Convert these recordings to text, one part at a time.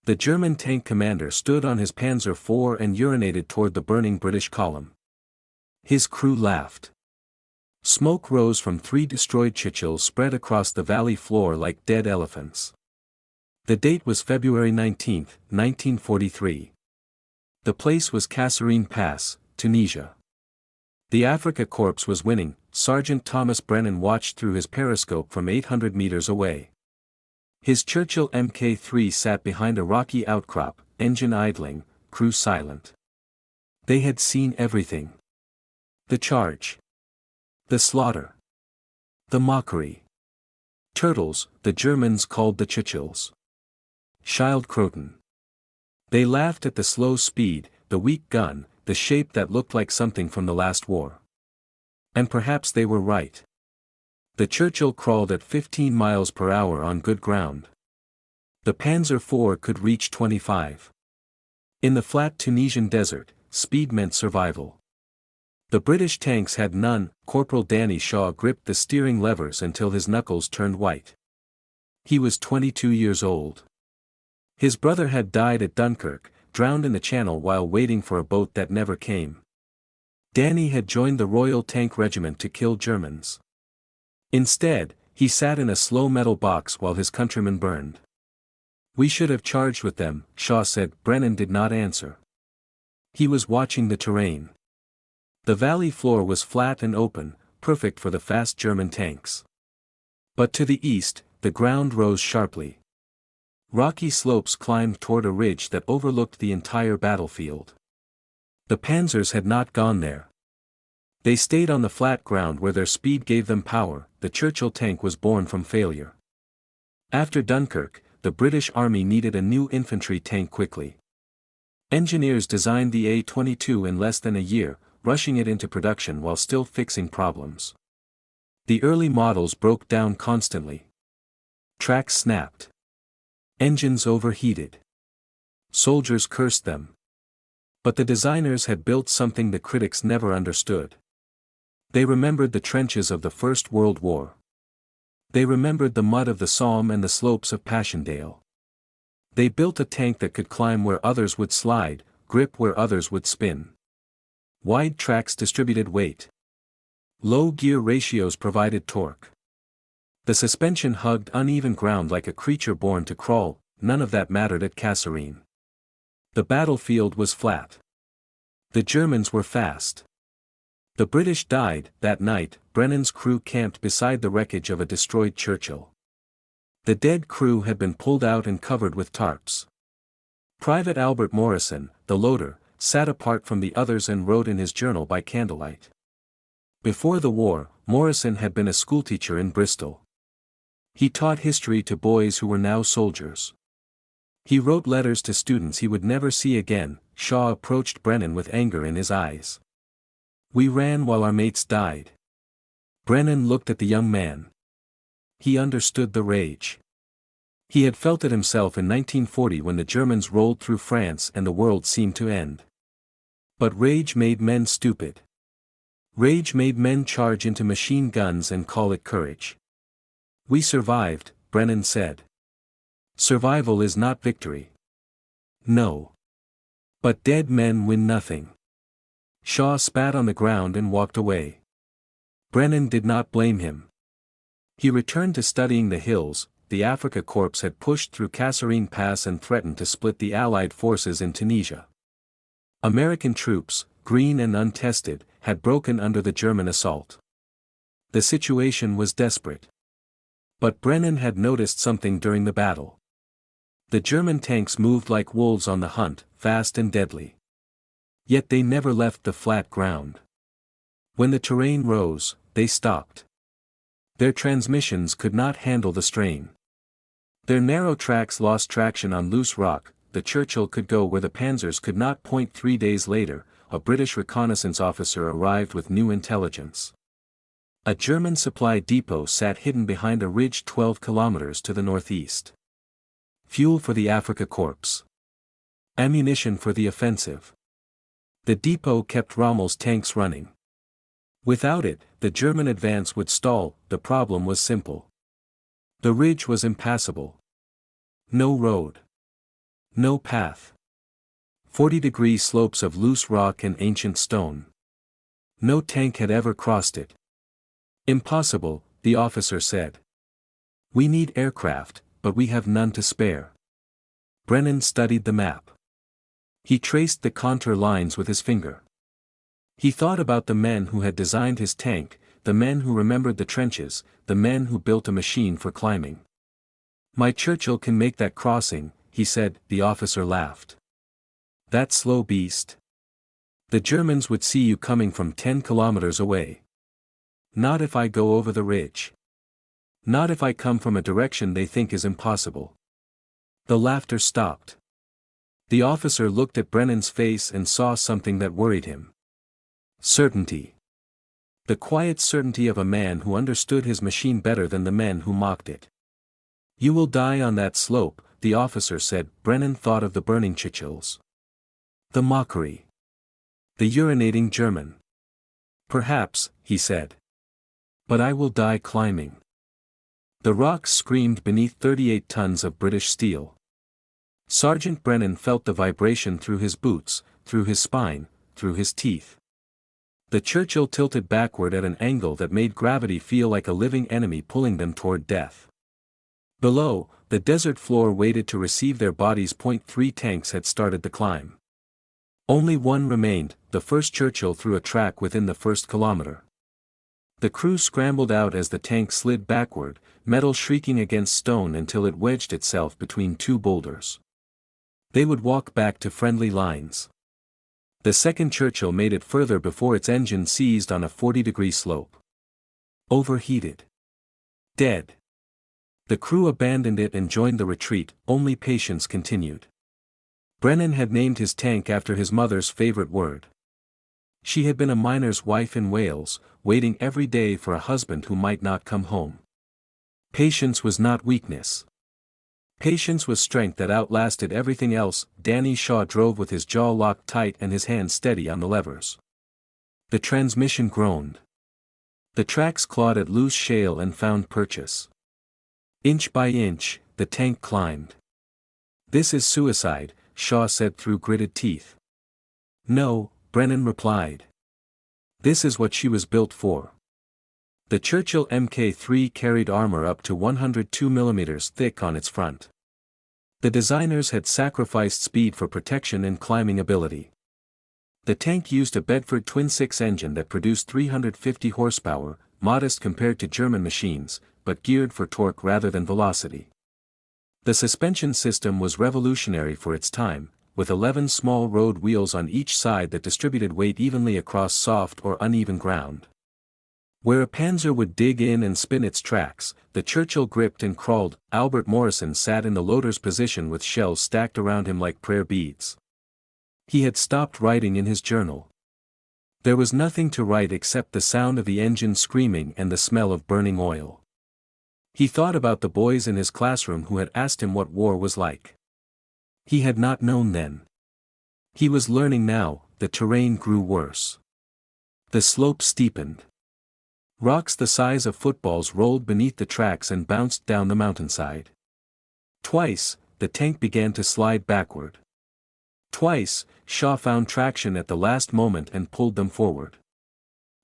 The German tank commander stood on his Panzer IV and urinated toward the burning British column. His crew laughed. Smoke rose from 3 destroyed Churchills spread across the valley floor like dead elephants. The date was February 19, 1943. The place was Kasserine Pass, Tunisia. The Afrika Korps was winning. Sergeant Thomas Brennan watched through his periscope from 800 meters away. His Churchill Mk3 sat behind a rocky outcrop, engine idling, crew silent. They had seen everything. The charge. The slaughter. The mockery. Turtles, the Germans called the Churchills. Schildkröten. They laughed at the slow speed, the weak gun, the shape that looked like something from the last war. And perhaps they were right. The Churchill crawled at 15 miles per hour on good ground. The Panzer IV could reach 25. In the flat Tunisian desert, speed meant survival. The British tanks had none. Corporal Danny Shaw gripped the steering levers until his knuckles turned white. He was 22 years old. His brother had died at Dunkirk, drowned in the Channel while waiting for a boat that never came. Danny had joined the Royal Tank Regiment to kill Germans. Instead, he sat in a slow metal box while his countrymen burned. "We should have charged with them," Shaw said. Brennan did not answer. He was watching the terrain. The valley floor was flat and open, perfect for the fast German tanks. But to the east, the ground rose sharply. Rocky slopes climbed toward a ridge that overlooked the entire battlefield. The Panzers had not gone there. They stayed on the flat ground where their speed gave them power. The Churchill tank was born from failure. After Dunkirk, the British Army needed a new infantry tank quickly. Engineers designed the A-22 in less than a year, rushing it into production while still fixing problems. The early models broke down constantly. Tracks snapped. Engines overheated. Soldiers cursed them. But the designers had built something the critics never understood. They remembered the trenches of the First World War. They remembered the mud of the Somme and the slopes of Passchendaele. They built a tank that could climb where others would slide, grip where others would spin. Wide tracks distributed weight. Low gear ratios provided torque. The suspension hugged uneven ground like a creature born to crawl. None of that mattered at Kasserine. The battlefield was flat. The Germans were fast. The British died. That night, Brennan's crew camped beside the wreckage of a destroyed Churchill. The dead crew had been pulled out and covered with tarps. Private Albert Morrison, the loader, sat apart from the others and wrote in his journal by candlelight. Before the war, Morrison had been a schoolteacher in Bristol. He taught history to boys who were now soldiers. He wrote letters to students he would never see again. Shaw approached Brennan with anger in his eyes. "We ran while our mates died." Brennan looked at the young man. He understood the rage. He had felt it himself in 1940 when the Germans rolled through France and the world seemed to end. But rage made men stupid. Rage made men charge into machine guns and call it courage. "We survived," Brennan said. "Survival is not victory." "No. But dead men win nothing." Shaw spat on the ground and walked away. Brennan did not blame him. He returned to studying the hills. The Afrika Korps had pushed through Kasserine Pass and threatened to split the Allied forces in Tunisia. American troops, green and untested, had broken under the German assault. The situation was desperate. But Brennan had noticed something during the battle. The German tanks moved like wolves on the hunt, fast and deadly. Yet they never left the flat ground. When the terrain rose, they stopped. Their transmissions could not handle the strain. Their narrow tracks lost traction on loose rock. The Churchill could go where the Panzers could not. 3 days later, a British reconnaissance officer arrived with new intelligence. A German supply depot sat hidden behind a ridge 12 kilometers to the northeast. Fuel for the Afrika Korps. Ammunition for the offensive. The depot kept Rommel's tanks running. Without it, the German advance would stall. The problem was simple. The ridge was impassable. No road. No path. 40-degree slopes of loose rock and ancient stone. No tank had ever crossed it. Impossible, the officer said. We need aircraft, but we have none to spare. Brennan studied the map. He traced the contour lines with his finger. He thought about the men who had designed his tank, the men who remembered the trenches, the men who built a machine for climbing. My Churchill can make that crossing, he said. The officer laughed. That slow beast. The Germans would see you coming from 10 kilometers away. Not if I go over the ridge. Not if I come from a direction they think is impossible. The laughter stopped. The officer looked at Brennan's face and saw something that worried him. Certainty. The quiet certainty of a man who understood his machine better than the men who mocked it. You will die on that slope, the officer said. Brennan thought of the burning Churchills. The mockery. The urinating German. Perhaps, he said. But I will die climbing. The rocks screamed beneath 38 tons of British steel. Sergeant Brennan felt the vibration through his boots, through his spine, through his teeth. The Churchill tilted backward at an angle that made gravity feel like a living enemy pulling them toward death. Below, the desert floor waited to receive their bodies. 3 tanks had started the climb. Only one remained, the first Churchill through a track within the first kilometer. The crew scrambled out as the tank slid backward, metal shrieking against stone until it wedged itself between 2 boulders. They would walk back to friendly lines. The second Churchill made it further before its engine seized on a 40-degree slope. Overheated. Dead. The crew abandoned it and joined the retreat. Only patience continued. Brennan had named his tank after his mother's favorite word. She had been a miner's wife in Wales, waiting every day for a husband who might not come home. Patience was not weakness. Patience was strength that outlasted everything else. Danny Shaw drove with his jaw locked tight and his hand steady on the levers. The transmission groaned. The tracks clawed at loose shale and found purchase. Inch by inch, the tank climbed. This is suicide, Shaw said through gritted teeth. No, Brennan replied. This is what she was built for. The Churchill Mk3 carried armor up to 102 mm thick on its front. The designers had sacrificed speed for protection and climbing ability. The tank used a Bedford twin-six engine that produced 350 horsepower, modest compared to German machines, but geared for torque rather than velocity. The suspension system was revolutionary for its time, with 11 small road wheels on each side that distributed weight evenly across soft or uneven ground. Where a Panzer would dig in and spin its tracks, the Churchill gripped and crawled. Albert Morrison sat in the loader's position with shells stacked around him like prayer beads. He had stopped writing in his journal. There was nothing to write except the sound of the engine screaming and the smell of burning oil. He thought about the boys in his classroom who had asked him what war was like. He had not known then. He was learning now. The terrain grew worse. The slope steepened. Rocks the size of footballs rolled beneath the tracks and bounced down the mountainside. Twice, the tank began to slide backward. Twice, Shaw found traction at the last moment and pulled them forward.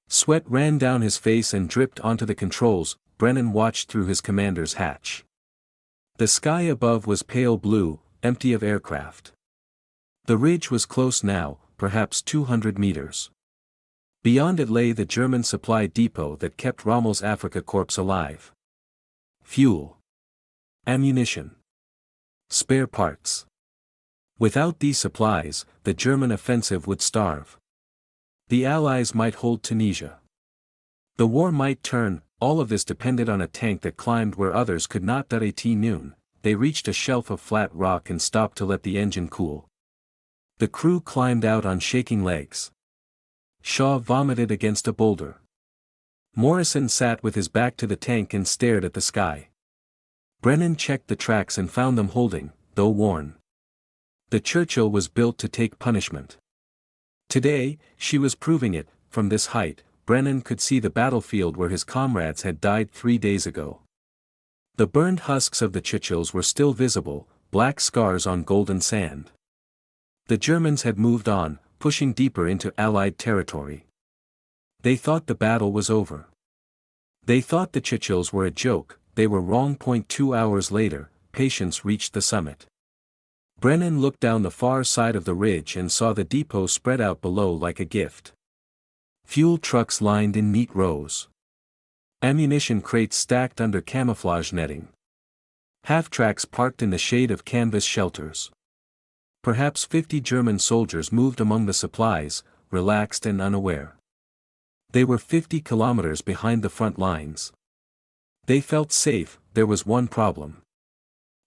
Sweat ran down his face and dripped onto the controls. Brennan watched through his commander's hatch. The sky above was pale blue, empty of aircraft. The ridge was close now, perhaps 200 meters. Beyond it lay the German supply depot that kept Rommel's Afrika Korps alive. Fuel. Ammunition. Spare parts. Without these supplies, the German offensive would starve. The Allies might hold Tunisia. The war might turn. All of this depended on a tank that climbed where others could not. At noon, they reached a shelf of flat rock and stopped to let the engine cool. The crew climbed out on shaking legs. Shaw vomited against a boulder. Morrison sat with his back to the tank and stared at the sky. Brennan checked the tracks and found them holding, though worn. The Churchill was built to take punishment. Today, she was proving it. From this height, Brennan could see the battlefield where his comrades had died 3 days ago. The burned husks of the Churchills were still visible, black scars on golden sand. The Germans had moved on, pushing deeper into Allied territory. They thought the battle was over. They thought the Churchills were a joke. They were wrong. 2 hours later, Patience reached the summit. Brennan looked down the far side of the ridge and saw the depot spread out below like a gift. Fuel trucks lined in neat rows. Ammunition crates stacked under camouflage netting. Half-tracks parked in the shade of canvas shelters. Perhaps 50 German soldiers moved among the supplies, relaxed and unaware. They were 50 kilometers behind the front lines. They felt safe. There was one problem.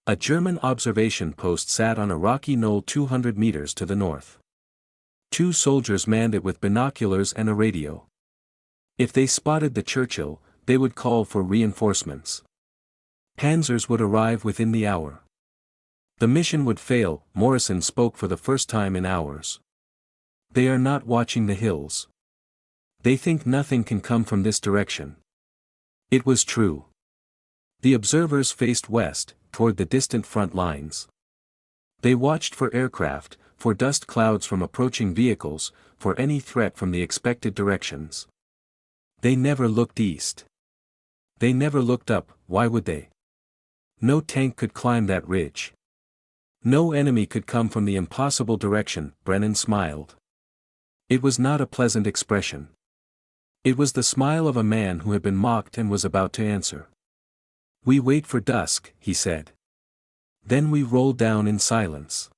A German observation post sat on a rocky knoll 200 meters to the north. 2 soldiers manned it with binoculars and a radio. If they spotted the Churchill, they would call for reinforcements. Panzers would arrive within the hour. The mission would fail. Morrison spoke for the first time in hours. They are not watching the hills. They think nothing can come from this direction. It was true. The observers faced west, toward the distant front lines. They watched for aircraft, for dust clouds from approaching vehicles, for any threat from the expected directions. They never looked east. They never looked up. Why would they? No tank could climb that ridge. No enemy could come from the impossible direction. Brennan smiled. It was not a pleasant expression. It was the smile of a man who had been mocked and was about to answer. "We wait for dusk," he said. "Then we roll down in silence.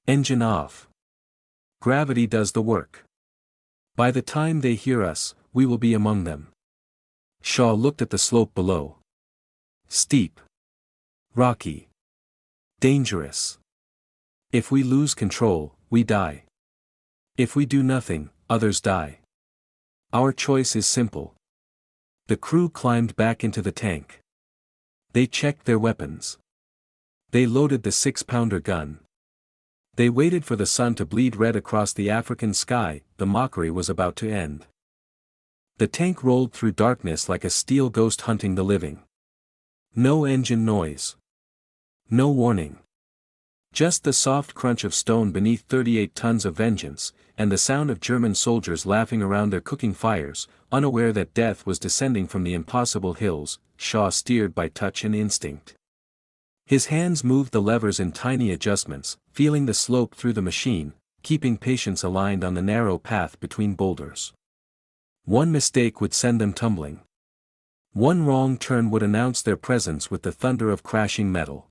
Engine off. Gravity does the work. By the time they hear us, we will be among them." Shaw looked at the slope below. Steep. Rocky. Dangerous. If we lose control, we die. If we do nothing, others die. Our choice is simple. The crew climbed back into the tank. They checked their weapons. They loaded the 6-pounder gun. They waited for the sun to bleed red across the African sky. The mockery was about to end. The tank rolled through darkness like a steel ghost hunting the living. No engine noise. No warning. Just the soft crunch of stone beneath 38 tons of vengeance, and the sound of German soldiers laughing around their cooking fires, unaware that death was descending from the impossible hills. Shaw steered by touch and instinct. His hands moved the levers in tiny adjustments, feeling the slope through the machine, keeping Patience aligned on the narrow path between boulders. One mistake would send them tumbling. One wrong turn would announce their presence with the thunder of crashing metal.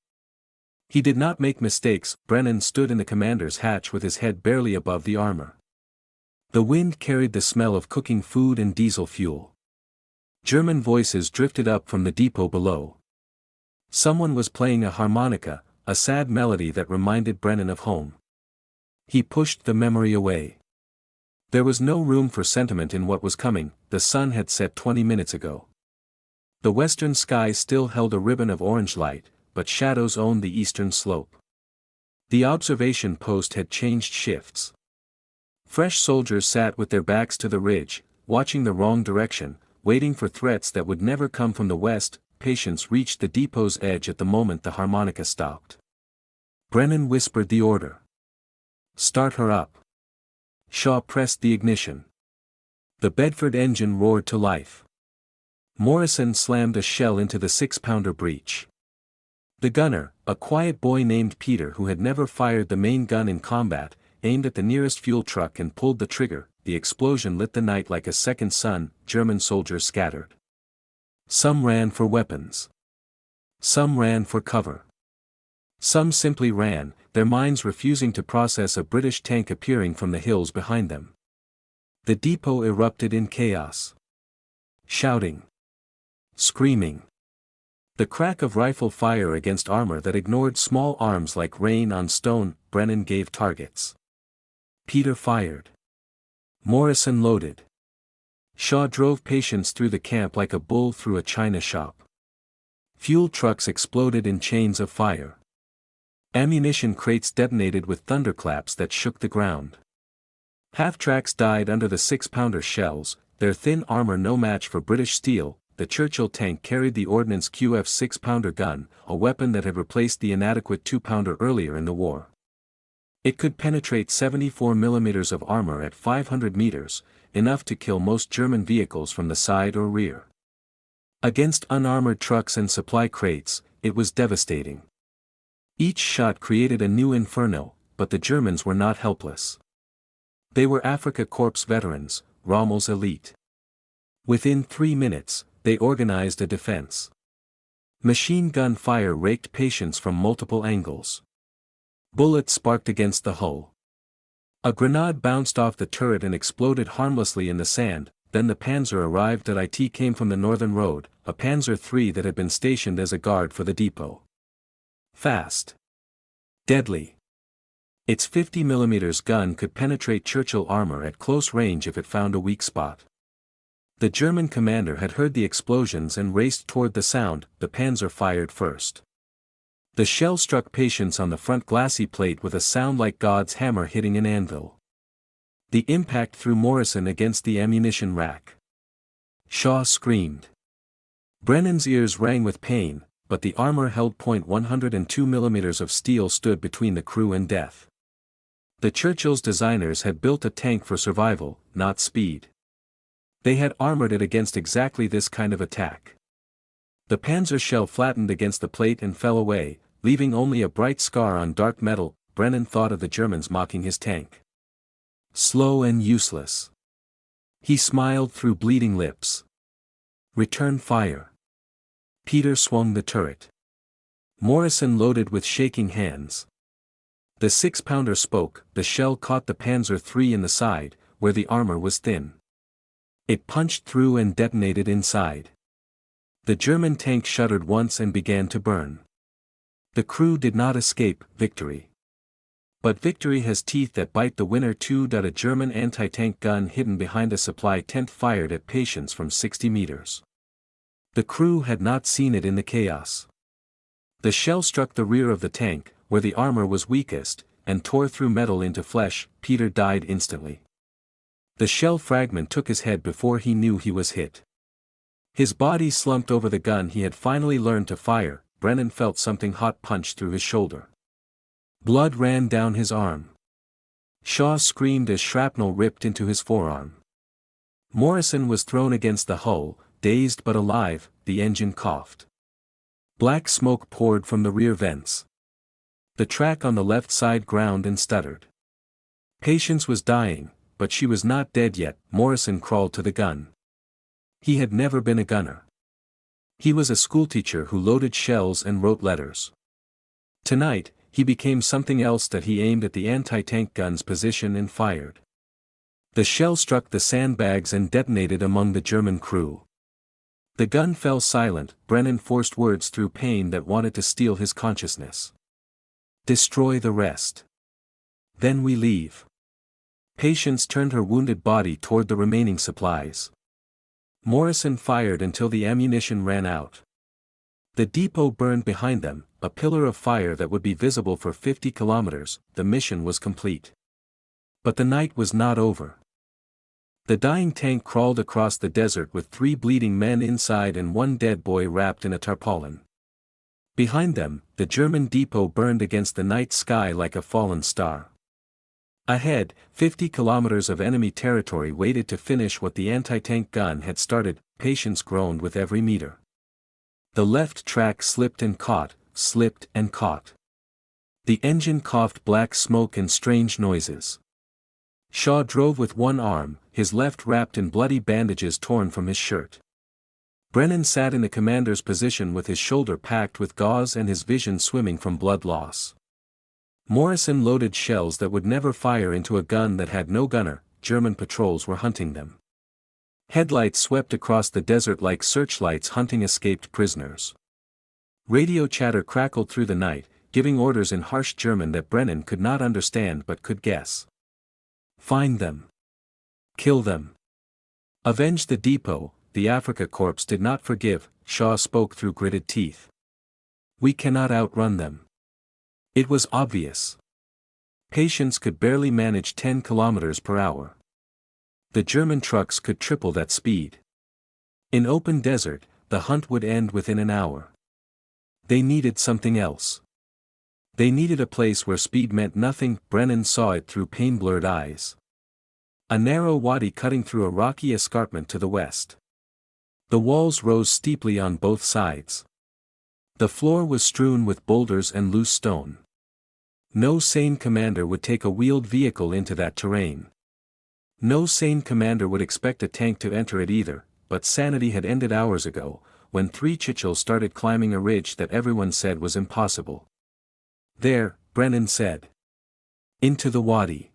He did not make mistakes. Brennan stood in the commander's hatch with his head barely above the armor. The wind carried the smell of cooking food and diesel fuel. German voices drifted up from the depot below. Someone was playing a harmonica, a sad melody that reminded Brennan of home. He pushed the memory away. There was no room for sentiment in what was coming. The sun had set 20 minutes ago. The western sky still held a ribbon of orange light, but shadows owned the eastern slope. The observation post had changed shifts. Fresh soldiers sat with their backs to the ridge, watching the wrong direction, waiting for threats that would never come from the west. Patience reached the depot's edge at the moment the harmonica stopped. Brennan whispered the order. "Start her up." Shaw pressed the ignition. The Bedford engine roared to life. Morrison slammed a shell into the 6-pounder breech. The gunner, a quiet boy named Peter who had never fired the main gun in combat, aimed at the nearest fuel truck and pulled the trigger. The explosion lit the night like a second sun. German soldiers scattered. Some ran for weapons. Some ran for cover. Some simply ran, their minds refusing to process a British tank appearing from the hills behind them. The depot erupted in chaos. Shouting. Screaming. The crack of rifle fire against armor that ignored small arms like rain on stone. Brennan gave targets. Peter fired. Morrison loaded. Shaw drove Patience through the camp like a bull through a china shop. Fuel trucks exploded in chains of fire. Ammunition crates detonated with thunderclaps that shook the ground. Half-tracks died under the 6-pounder shells, their thin armor no match for British steel. the Churchill tank carried the Ordnance QF 6-pounder gun, a weapon that had replaced the inadequate 2-pounder earlier in the war. It could penetrate 74 millimeters of armor at 500 meters, enough to kill most German vehicles from the side or rear. Against unarmored trucks and supply crates, it was devastating. Each shot created a new inferno, but the Germans were not helpless. They were Afrika Korps veterans, Rommel's elite. Within 3 minutes, they organized a defense. Machine gun fire raked patients from multiple angles. Bullets sparked against the hull. A grenade bounced off the turret and exploded harmlessly in the sand. Then the Panzer arrived. It came from the northern road, a Panzer III that had been stationed as a guard for the depot. Fast. Deadly. Its 50mm gun could penetrate Churchill armor at close range if it found a weak spot. The German commander had heard the explosions and raced toward the sound. The Panzer fired first. The shell struck patients on the front glassy plate with a sound like God's hammer hitting an anvil. The impact threw Morrison against the ammunition rack. Shaw screamed. Brennan's ears rang with pain, but the armor held .102mm of steel stood between the crew and death. The Churchill's designers had built a tank for survival, not speed. They had armored it against exactly this kind of attack. The Panzer shell flattened against the plate and fell away, leaving only a bright scar on dark metal. Brennan thought of the Germans mocking his tank. Slow and useless. He smiled through bleeding lips. Return fire. Peter swung the turret. Morrison loaded with shaking hands. The 6-pounder spoke. The shell caught the Panzer III in the side, where the armor was thin. It punched through and detonated inside. The German tank shuddered once and began to burn. The crew did not escape victory. But victory has teeth that bite. The winner too. A German anti-tank gun hidden behind a supply tent fired at patients from 60 meters. The crew had not seen it in the chaos. The shell struck the rear of the tank, where the armor was weakest, and tore through metal into flesh. Peter died instantly. The shell fragment took his head before he knew he was hit. His body slumped over the gun he had finally learned to fire. Brennan felt something hot punch through his shoulder. Blood ran down his arm. Shaw screamed as shrapnel ripped into his forearm. Morrison was thrown against the hull, dazed but alive. The engine coughed. Black smoke poured from the rear vents. The track on the left side ground and stuttered. Patience was dying, but she was not dead yet. Morrison crawled to the gun. He had never been a gunner. He was a schoolteacher who loaded shells and wrote letters. Tonight, he became something else. That he aimed at the anti-tank gun's position and fired. The shell struck the sandbags and detonated among the German crew. The gun fell silent. Brennan forced words through pain that wanted to steal his consciousness. Destroy the rest. Then we leave. Patience turned her wounded body toward the remaining supplies. Morrison fired until the ammunition ran out. The depot burned behind them, a pillar of fire that would be visible for 50 kilometers. The mission was complete. But the night was not over. The dying tank crawled across the desert with 3 bleeding men inside and 1 dead boy wrapped in a tarpaulin. Behind them, the German depot burned against the night sky like a fallen star. Ahead, 50 kilometers of enemy territory waited to finish what the anti-tank gun had started. Patience groaned with every meter. The left track slipped and caught, slipped and caught. The engine coughed black smoke and strange noises. Shaw drove with one arm, his left wrapped in bloody bandages torn from his shirt. Brennan sat in the commander's position with his shoulder packed with gauze and his vision swimming from blood loss. Morrison loaded shells that would never fire into a gun that had no gunner. German patrols were hunting them. Headlights swept across the desert like searchlights hunting escaped prisoners. Radio chatter crackled through the night, giving orders in harsh German that Brennan could not understand but could guess. Find them. Kill them. Avenge the depot. The Afrika Korps did not forgive. Shaw spoke through gritted teeth. We cannot outrun them. It was obvious. Patience could barely manage 10 kilometers per hour. The German trucks could triple that speed. In open desert, the hunt would end within an hour. They needed something else. They needed a place where speed meant nothing. Brennan saw it through pain-blurred eyes. A narrow wadi cutting through a rocky escarpment to the west. The walls rose steeply on both sides. The floor was strewn with boulders and loose stone. No sane commander would take a wheeled vehicle into that terrain. No sane commander would expect a tank to enter it either, but sanity had ended hours ago, when 3 Churchill started climbing a ridge that everyone said was impossible. There, Brennan said. Into the wadi.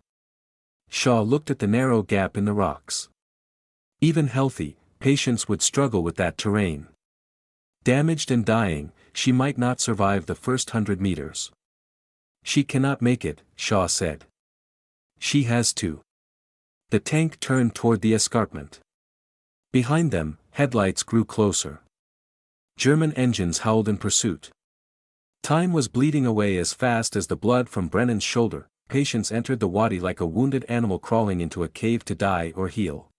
Shaw looked at the narrow gap in the rocks. Even healthy, patience would struggle with that terrain. Damaged and dying, she might not survive the first 100 meters. She cannot make it, Shaw said. She has to. The tank turned toward the escarpment. Behind them, headlights grew closer. German engines howled in pursuit. Time was bleeding away as fast as the blood from Brennan's shoulder. Patience entered the wadi like a wounded animal crawling into a cave to die or heal.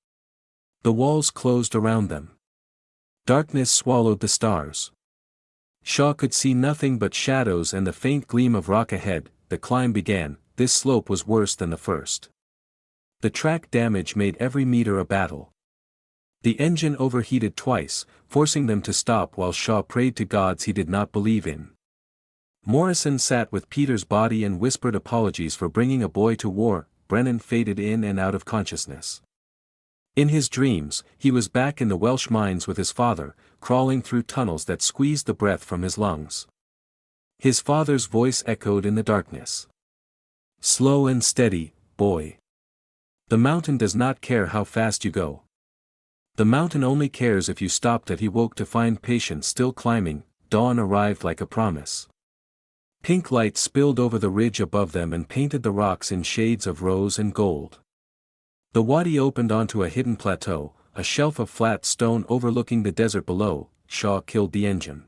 The walls closed around them. Darkness swallowed the stars. Shaw could see nothing but shadows and the faint gleam of rock ahead. The climb began. This slope was worse than the first. The track damage made every meter a battle. The engine overheated twice, forcing them to stop while Shaw prayed to gods he did not believe in. Morrison sat with Peter's body and whispered apologies for bringing a boy to war. Brennan faded in and out of consciousness. In his dreams, he was back in the Welsh mines with his father, crawling through tunnels that squeezed the breath from his lungs. His father's voice echoed in the darkness. Slow and steady, boy. The mountain does not care how fast you go. The mountain only cares if you stopped. He woke to find Patience still climbing. Dawn arrived like a promise. Pink light spilled over the ridge above them and painted the rocks in shades of rose and gold. The wadi opened onto a hidden plateau, a shelf of flat stone overlooking the desert below. Shaw killed the engine.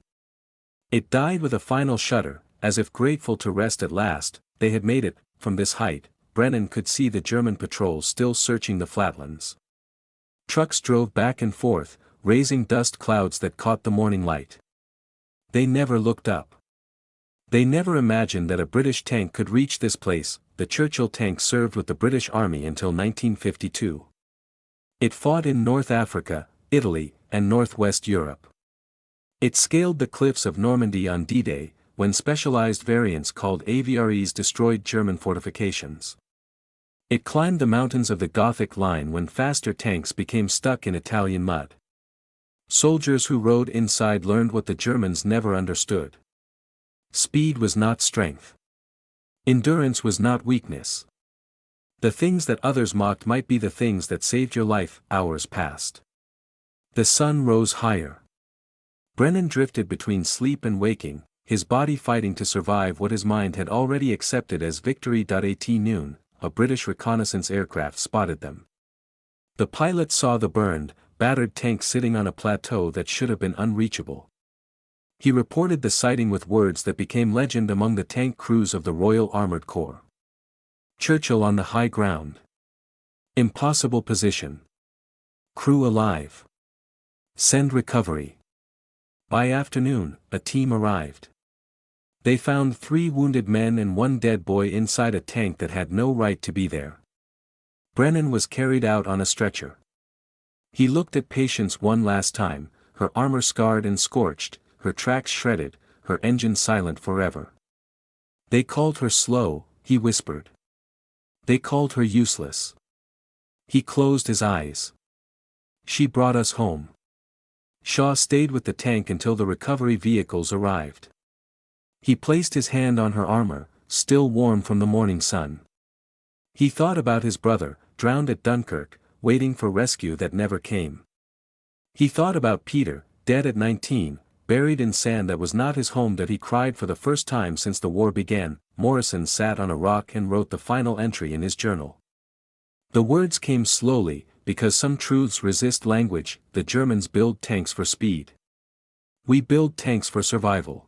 It died with a final shudder, as if grateful to rest at last. They had made it. From this height, Brennan could see the German patrols still searching the flatlands. Trucks drove back and forth, raising dust clouds that caught the morning light. They never looked up. They never imagined that a British tank could reach this place. The Churchill tank served with the British Army until 1952. It fought in North Africa, Italy, and Northwest Europe. It scaled the cliffs of Normandy on D-Day, when specialized variants called AVREs destroyed German fortifications. It climbed the mountains of the Gothic Line when faster tanks became stuck in Italian mud. Soldiers who rode inside learned what the Germans never understood. Speed was not strength. Endurance was not weakness. The things that others mocked might be the things that saved your life. Hours passed. The sun rose higher. Brennan drifted between sleep and waking, his body fighting to survive what his mind had already accepted as victory. At noon, a British reconnaissance aircraft spotted them. The pilot saw the burned, battered tank sitting on a plateau that should have been unreachable. He reported the sighting with words that became legend among the tank crews of the Royal Armoured Corps. Churchill on the high ground. Impossible position. Crew alive. Send recovery. By afternoon, a team arrived. They found 3 wounded men and 1 dead boy inside a tank that had no right to be there. Brennan was carried out on a stretcher. He looked at Patience one last time, her armor scarred and scorched, her tracks shredded, her engine silent forever. They called her slow, he whispered. They called her useless. He closed his eyes. She brought us home. Shaw stayed with the tank until the recovery vehicles arrived. He placed his hand on her armor, still warm from the morning sun. He thought about his brother, drowned at Dunkirk, waiting for rescue that never came. He thought about Peter, dead at 19, buried in sand that was not his home. That he cried for the first time since the war began. Morrison sat on a rock and wrote the final entry in his journal. The words came slowly, because some truths resist language. The Germans build tanks for speed. We build tanks for survival.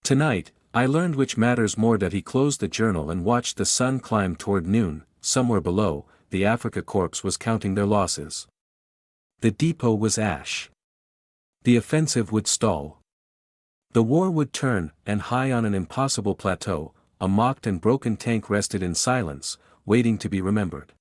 Tonight, I learned which matters more. That he closed the journal and watched the sun climb toward noon. Somewhere below, the Afrika Corps was counting their losses. The depot was ash. The offensive would stall. The war would turn, and high on an impossible plateau, a mocked and broken tank rested in silence, waiting to be remembered.